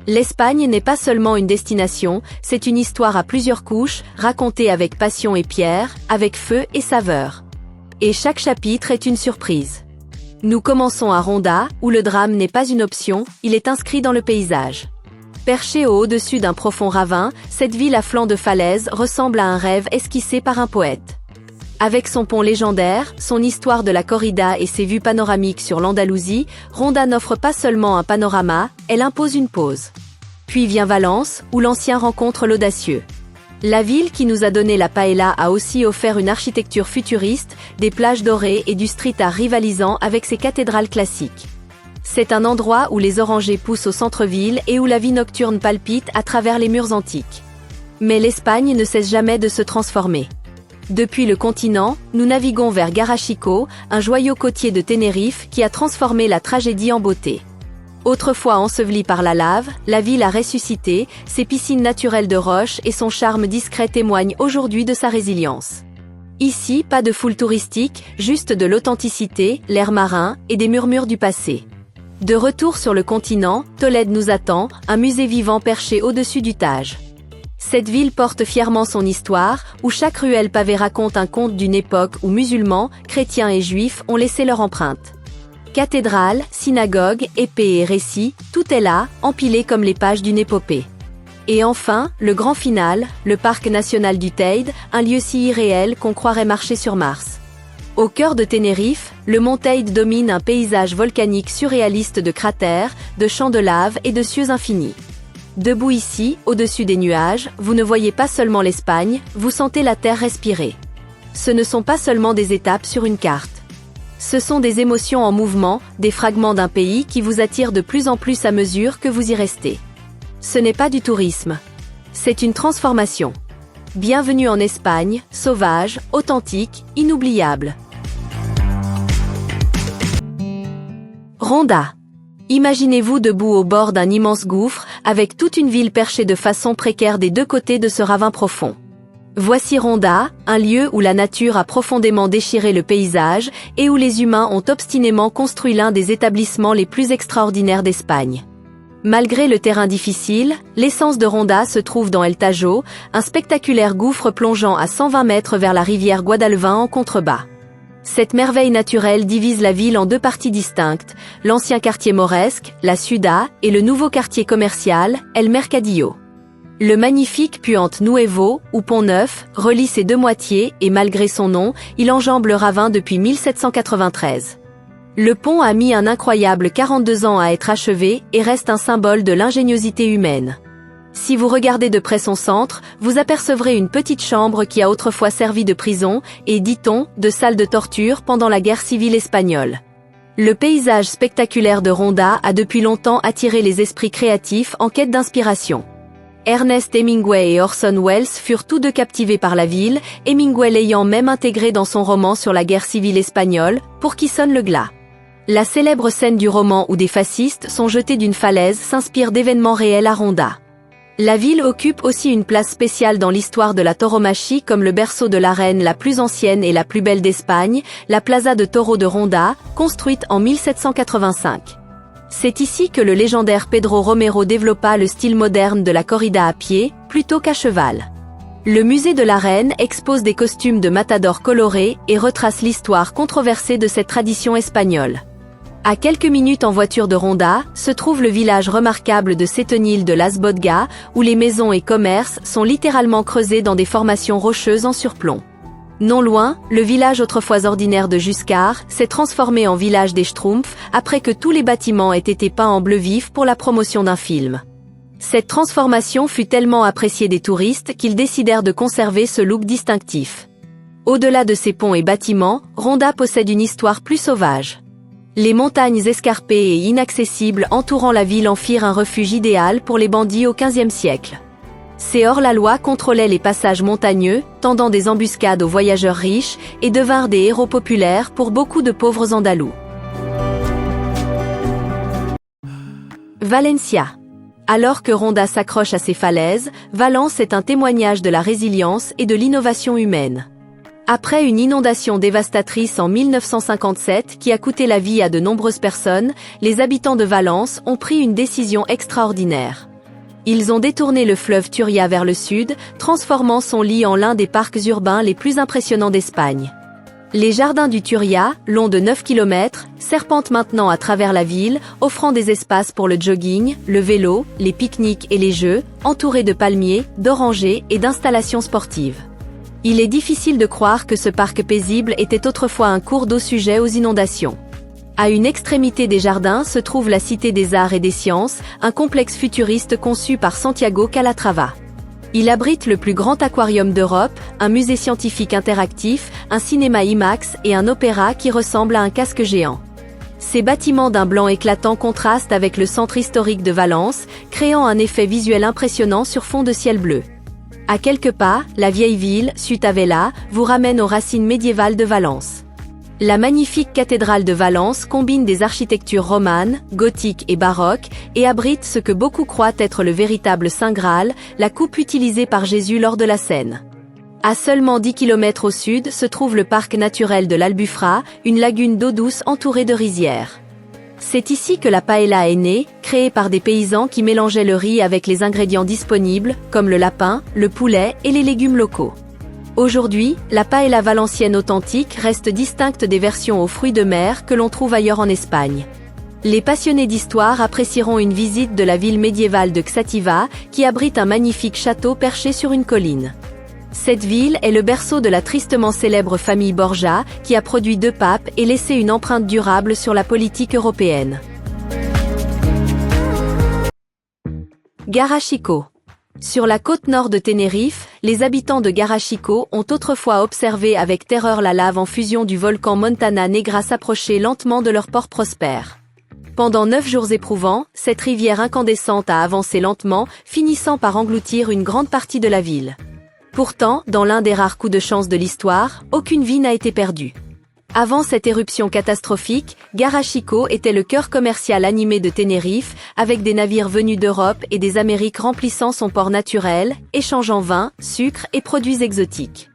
L'Espagne n'est pas seulement une destination, c'est une histoire à plusieurs couches, racontée avec passion et pierre, avec feu et saveur. Et chaque chapitre est une surprise. Nous commençons à Ronda, où le drame n'est pas une option, il est inscrit dans le paysage. Perchée au-dessus d'un profond ravin, cette ville à flanc de falaise ressemble à un rêve esquissé par un poète. Avec son pont légendaire, son histoire de la corrida et ses vues panoramiques sur l'Andalousie, Ronda n'offre pas seulement un panorama, elle impose une pause. Puis vient Valence, où l'ancien rencontre l'audacieux. La ville qui nous a donné la paella a aussi offert une architecture futuriste, des plages dorées et du street art rivalisant avec ses cathédrales classiques. C'est un endroit où les orangers poussent au centre-ville et où la vie nocturne palpite à travers les murs antiques. Mais l'Espagne ne cesse jamais de se transformer. Depuis le continent, nous naviguons vers Garachico, un joyau côtier de Tenerife qui a transformé la tragédie en beauté. Autrefois ensevelie par la lave, la ville a ressuscité, ses piscines naturelles de roches et son charme discret témoignent aujourd'hui de sa résilience. Ici, pas de foule touristique, juste de l'authenticité, l'air marin et des murmures du passé. De retour sur le continent, Tolède nous attend, un musée vivant perché au-dessus du Tage. Cette ville porte fièrement son histoire, où chaque ruelle pavée raconte un conte d'une époque où musulmans, chrétiens et juifs ont laissé leur empreinte. Cathédrales, synagogues, épées et récits, tout est là, empilé comme les pages d'une épopée. Et enfin, le grand final, le parc national du Teide, un lieu si irréel qu'on croirait marcher sur Mars. Au cœur de Tenerife, le mont Teide domine un paysage volcanique surréaliste de cratères, de champs de lave et de cieux infinis. Debout ici, au-dessus des nuages, vous ne voyez pas seulement l'Espagne, vous sentez la terre respirer. Ce ne sont pas seulement des étapes sur une carte. Ce sont des émotions en mouvement, des fragments d'un pays qui vous attirent de plus en plus à mesure que vous y restez. Ce n'est pas du tourisme. C'est une transformation. Bienvenue en Espagne, sauvage, authentique, inoubliable. Ronda. Imaginez-vous debout au bord d'un immense gouffre, avec toute une ville perchée de façon précaire des deux côtés de ce ravin profond. Voici Ronda, un lieu où la nature a profondément déchiré le paysage et où les humains ont obstinément construit l'un des établissements les plus extraordinaires d'Espagne. Malgré le terrain difficile, l'essence de Ronda se trouve dans El Tajo, un spectaculaire gouffre plongeant à 120 mètres vers la rivière Guadalvin en contrebas. Cette merveille naturelle divise la ville en deux parties distinctes, l'ancien quartier mauresque, la Ciudad, et le nouveau quartier commercial, El Mercadillo. Le magnifique Puente Nuevo, ou Pont Neuf, relie ces deux moitiés et malgré son nom, il enjambe le ravin depuis 1793. Le pont a mis un incroyable 42 ans à être achevé et reste un symbole de l'ingéniosité humaine. Si vous regardez de près son centre, vous apercevrez une petite chambre qui a autrefois servi de prison et, dit-on, de salle de torture pendant la guerre civile espagnole. Le paysage spectaculaire de Ronda a depuis longtemps attiré les esprits créatifs en quête d'inspiration. Ernest Hemingway et Orson Welles furent tous deux captivés par la ville, Hemingway l'ayant même intégré dans son roman sur la guerre civile espagnole, Pour qui sonne le glas. La célèbre scène du roman où des fascistes sont jetés d'une falaise s'inspire d'événements réels à Ronda. La ville occupe aussi une place spéciale dans l'histoire de la tauromachie comme le berceau de l'arène la plus ancienne et la plus belle d'Espagne, la Plaza de Toros de Ronda, construite en 1785. C'est ici que le légendaire Pedro Romero développa le style moderne de la corrida à pied, plutôt qu'à cheval. Le musée de l'arène expose des costumes de matadors colorés et retrace l'histoire controversée de cette tradition espagnole. À quelques minutes en voiture de Ronda, se trouve le village remarquable de Setenil de Las Bodgas, où les maisons et commerces sont littéralement creusés dans des formations rocheuses en surplomb. Non loin, le village autrefois ordinaire de Juscar s'est transformé en village des Schtroumpfs après que tous les bâtiments aient été peints en bleu vif pour la promotion d'un film. Cette transformation fut tellement appréciée des touristes qu'ils décidèrent de conserver ce look distinctif. Au-delà de ces ponts et bâtiments, Ronda possède une histoire plus sauvage. Les montagnes escarpées et inaccessibles entourant la ville en firent un refuge idéal pour les bandits au XVe siècle. Ces hors-la-loi contrôlaient les passages montagneux, tendant des embuscades aux voyageurs riches, et devinrent des héros populaires pour beaucoup de pauvres Andalous. Valencia. Alors que Ronda s'accroche à ses falaises, Valence est un témoignage de la résilience et de l'innovation humaine. Après une inondation dévastatrice en 1957 qui a coûté la vie à de nombreuses personnes, les habitants de Valence ont pris une décision extraordinaire. Ils ont détourné le fleuve Turia vers le sud, transformant son lit en l'un des parcs urbains les plus impressionnants d'Espagne. Les jardins du Turia, longs de 9 km, serpentent maintenant à travers la ville, offrant des espaces pour le jogging, le vélo, les pique-niques et les jeux, entourés de palmiers, d'orangers et d'installations sportives. Il est difficile de croire que ce parc paisible était autrefois un cours d'eau sujet aux inondations. À une extrémité des jardins se trouve la Cité des Arts et des Sciences, un complexe futuriste conçu par Santiago Calatrava. Il abrite le plus grand aquarium d'Europe, un musée scientifique interactif, un cinéma IMAX et un opéra qui ressemble à un casque géant. Ces bâtiments d'un blanc éclatant contrastent avec le centre historique de Valence, créant un effet visuel impressionnant sur fond de ciel bleu. À quelques pas, la vieille ville, Ciutavella, vous ramène aux racines médiévales de Valence. La magnifique cathédrale de Valence combine des architectures romanes, gothiques et baroques, et abrite ce que beaucoup croient être le véritable Saint Graal, la coupe utilisée par Jésus lors de la Cène. À seulement 10 km au sud se trouve le parc naturel de l'Albufera, une lagune d'eau douce entourée de rizières. C'est ici que la paella est née, créée par des paysans qui mélangeaient le riz avec les ingrédients disponibles, comme le lapin, le poulet et les légumes locaux. Aujourd'hui, la paella valencienne authentique reste distincte des versions aux fruits de mer que l'on trouve ailleurs en Espagne. Les passionnés d'histoire apprécieront une visite de la ville médiévale de Xàtiva, qui abrite un magnifique château perché sur une colline. Cette ville est le berceau de la tristement célèbre famille Borja, qui a produit 2 papes et laissé une empreinte durable sur la politique européenne. Garachico. Sur la côte nord de Tenerife, les habitants de Garachico ont autrefois observé avec terreur la lave en fusion du volcan Montana Negra s'approcher lentement de leur port prospère. Pendant 9 jours éprouvants, cette rivière incandescente a avancé lentement, finissant par engloutir une grande partie de la ville. Pourtant, dans l'un des rares coups de chance de l'histoire, aucune vie n'a été perdue. Avant cette éruption catastrophique, Garachico était le cœur commercial animé de Tenerife, avec des navires venus d'Europe et des Amériques remplissant son port naturel, échangeant vin, sucre et produits exotiques.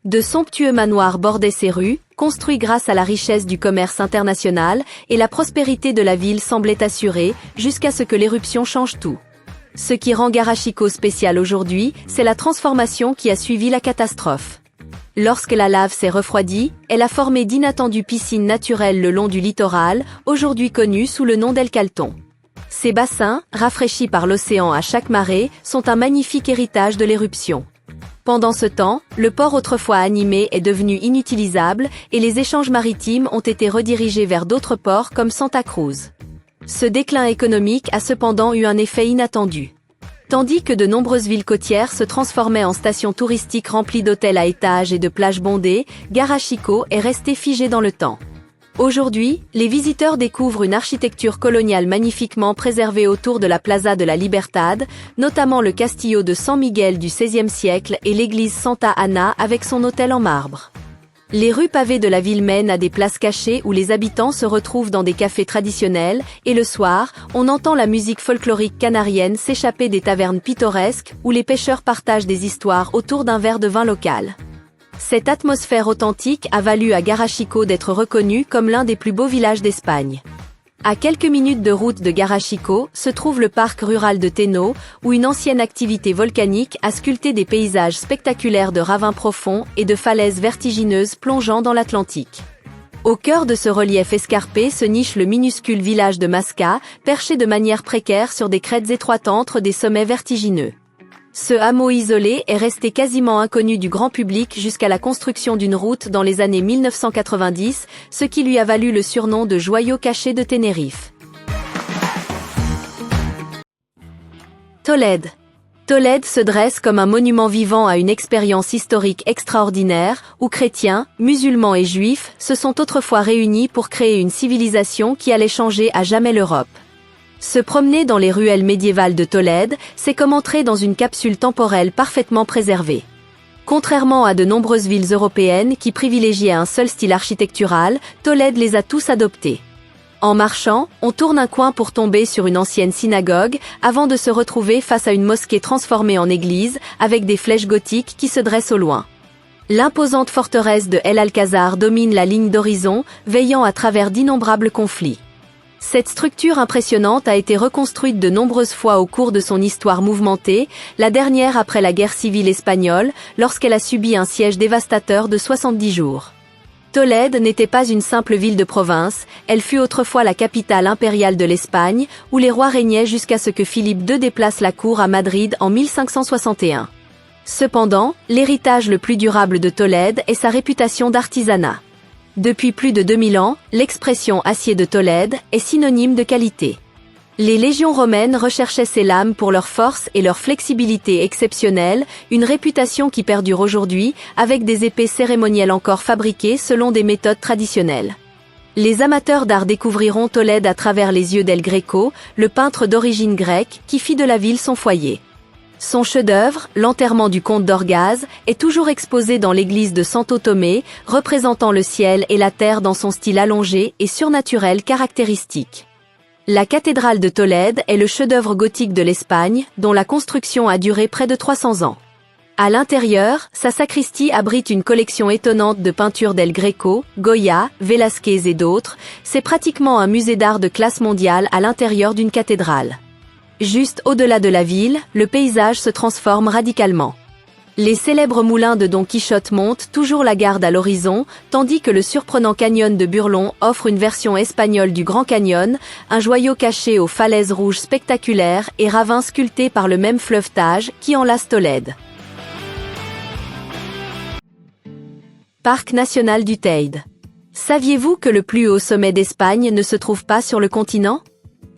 De somptueux manoirs bordaient ses rues, construits grâce à la richesse du commerce international, et la prospérité de la ville semblait assurée, jusqu'à ce que l'éruption change tout. Ce qui rend Garachico spécial aujourd'hui, c'est la transformation qui a suivi la catastrophe. Lorsque la lave s'est refroidie, elle a formé d'inattendues piscines naturelles le long du littoral, aujourd'hui connues sous le nom d'El Calton. Ces bassins, rafraîchis par l'océan à chaque marée, sont un magnifique héritage de l'éruption. Pendant ce temps, le port autrefois animé est devenu inutilisable et les échanges maritimes ont été redirigés vers d'autres ports comme Santa Cruz. Ce déclin économique a cependant eu un effet inattendu. Tandis que de nombreuses villes côtières se transformaient en stations touristiques remplies d'hôtels à étages et de plages bondées, Garachico est resté figé dans le temps. Aujourd'hui, les visiteurs découvrent une architecture coloniale magnifiquement préservée autour de la Plaza de la Libertad, notamment le Castillo de San Miguel du XVIe siècle et l'église Santa Ana avec son autel en marbre. Les rues pavées de la ville mènent à des places cachées où les habitants se retrouvent dans des cafés traditionnels, et le soir, on entend la musique folklorique canarienne s'échapper des tavernes pittoresques où les pêcheurs partagent des histoires autour d'un verre de vin local. Cette atmosphère authentique a valu à Garachico d'être reconnu comme l'un des plus beaux villages d'Espagne. À quelques minutes de route de Garachico se trouve le parc rural de Teno, où une ancienne activité volcanique a sculpté des paysages spectaculaires de ravins profonds et de falaises vertigineuses plongeant dans l'Atlantique. Au cœur de ce relief escarpé se niche le minuscule village de Masca, perché de manière précaire sur des crêtes étroites entre des sommets vertigineux. Ce hameau isolé est resté quasiment inconnu du grand public jusqu'à la construction d'une route dans les années 1990, ce qui lui a valu le surnom de joyau caché de Tenerife. Tolède. Tolède se dresse comme un monument vivant à une expérience historique extraordinaire, où chrétiens, musulmans et juifs se sont autrefois réunis pour créer une civilisation qui allait changer à jamais l'Europe. Se promener dans les ruelles médiévales de Tolède, c'est comme entrer dans une capsule temporelle parfaitement préservée. Contrairement à de nombreuses villes européennes qui privilégiaient un seul style architectural, Tolède les a tous adoptés. En marchant, on tourne un coin pour tomber sur une ancienne synagogue, avant de se retrouver face à une mosquée transformée en église, avec des flèches gothiques qui se dressent au loin. L'imposante forteresse de El Alcázar domine la ligne d'horizon, veillant à travers d'innombrables conflits. Cette structure impressionnante a été reconstruite de nombreuses fois au cours de son histoire mouvementée, la dernière après la guerre civile espagnole, lorsqu'elle a subi un siège dévastateur de 70 jours. Tolède n'était pas une simple ville de province, elle fut autrefois la capitale impériale de l'Espagne, où les rois régnaient jusqu'à ce que Philippe II déplace la cour à Madrid en 1561. Cependant, l'héritage le plus durable de Tolède est sa réputation d'artisanat. Depuis plus de 2000 ans, l'expression acier de Tolède est synonyme de qualité. Les légions romaines recherchaient ces lames pour leur force et leur flexibilité exceptionnelles, une réputation qui perdure aujourd'hui, avec des épées cérémonielles encore fabriquées selon des méthodes traditionnelles. Les amateurs d'art découvriront Tolède à travers les yeux d'El Greco, le peintre d'origine grecque qui fit de la ville son foyer. Son chef-d'œuvre, l'enterrement du comte d'Orgaz, est toujours exposé dans l'église de Santo Tomé, représentant le ciel et la terre dans son style allongé et surnaturel caractéristique. La cathédrale de Tolède est le chef-d'œuvre gothique de l'Espagne, dont la construction a duré près de 300 ans. À l'intérieur, sa sacristie abrite une collection étonnante de peintures d'El Greco, Goya, Velázquez et d'autres. C'est pratiquement un musée d'art de classe mondiale à l'intérieur d'une cathédrale. Juste au-delà de la ville, le paysage se transforme radicalement. Les célèbres moulins de Don Quichotte montent toujours la garde à l'horizon, tandis que le surprenant canyon de Burlon offre une version espagnole du Grand Canyon, un joyau caché aux falaises rouges spectaculaires et ravins sculptés par le même fleuve Tage qui enlace Tolède. Parc national du Teide. Saviez-vous que le plus haut sommet d'Espagne ne se trouve pas sur le continent ?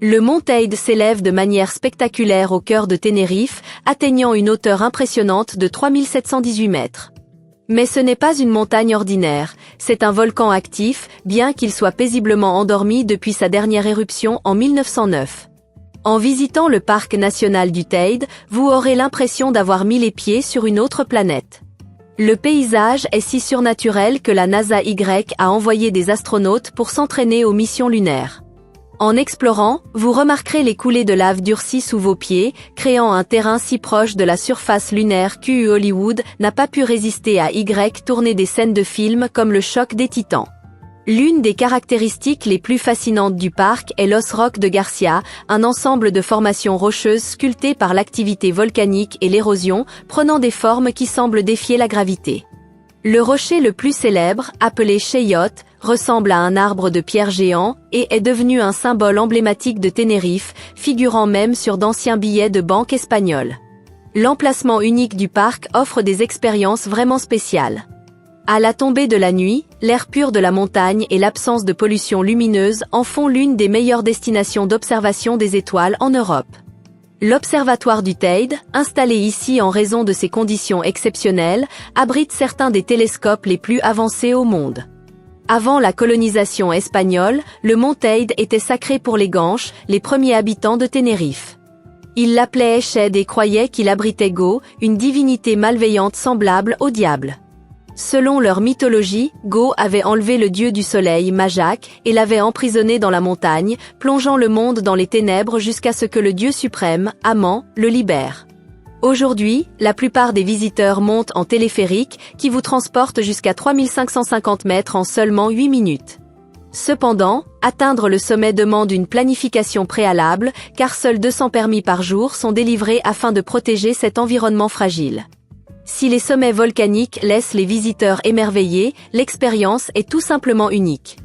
Le mont Teide s'élève de manière spectaculaire au cœur de Tenerife, atteignant une hauteur impressionnante de 3718 mètres. Mais ce n'est pas une montagne ordinaire, c'est un volcan actif, bien qu'il soit paisiblement endormi depuis sa dernière éruption en 1909. En visitant le parc national du Teide, vous aurez l'impression d'avoir mis les pieds sur une autre planète. Le paysage est si surnaturel que la NASA a envoyé des astronautes pour s'entraîner aux missions lunaires. En explorant, vous remarquerez les coulées de lave durcies sous vos pieds, créant un terrain si proche de la surface lunaire que Hollywood n'a pas pu résister à tourner des scènes de films comme le choc des Titans. L'une des caractéristiques les plus fascinantes du parc est l'os rock de Garcia, un ensemble de formations rocheuses sculptées par l'activité volcanique et l'érosion, prenant des formes qui semblent défier la gravité. Le rocher le plus célèbre, appelé Cheyot, ressemble à un arbre de pierre géant et est devenu un symbole emblématique de Tenerife, figurant même sur d'anciens billets de banque espagnols. L'emplacement unique du parc offre des expériences vraiment spéciales. À la tombée de la nuit, l'air pur de la montagne et l'absence de pollution lumineuse en font l'une des meilleures destinations d'observation des étoiles en Europe. L'Observatoire du Teide, installé ici en raison de ses conditions exceptionnelles, abrite certains des télescopes les plus avancés au monde. Avant la colonisation espagnole, le mont Teide était sacré pour les Ganches, les premiers habitants de Tenerife. Ils l'appelaient Eched et croyaient qu'il abritait Go, une divinité malveillante semblable au diable. Selon leur mythologie, Go avait enlevé le dieu du soleil, Majak, et l'avait emprisonné dans la montagne, plongeant le monde dans les ténèbres jusqu'à ce que le dieu suprême, Aman, le libère. Aujourd'hui, la plupart des visiteurs montent en téléphérique, qui vous transporte jusqu'à 3550 mètres en seulement 8 minutes. Cependant, atteindre le sommet demande une planification préalable, car seuls 200 permis par jour sont délivrés afin de protéger cet environnement fragile. Si les sommets volcaniques laissent les visiteurs émerveillés, l'expérience est tout simplement unique.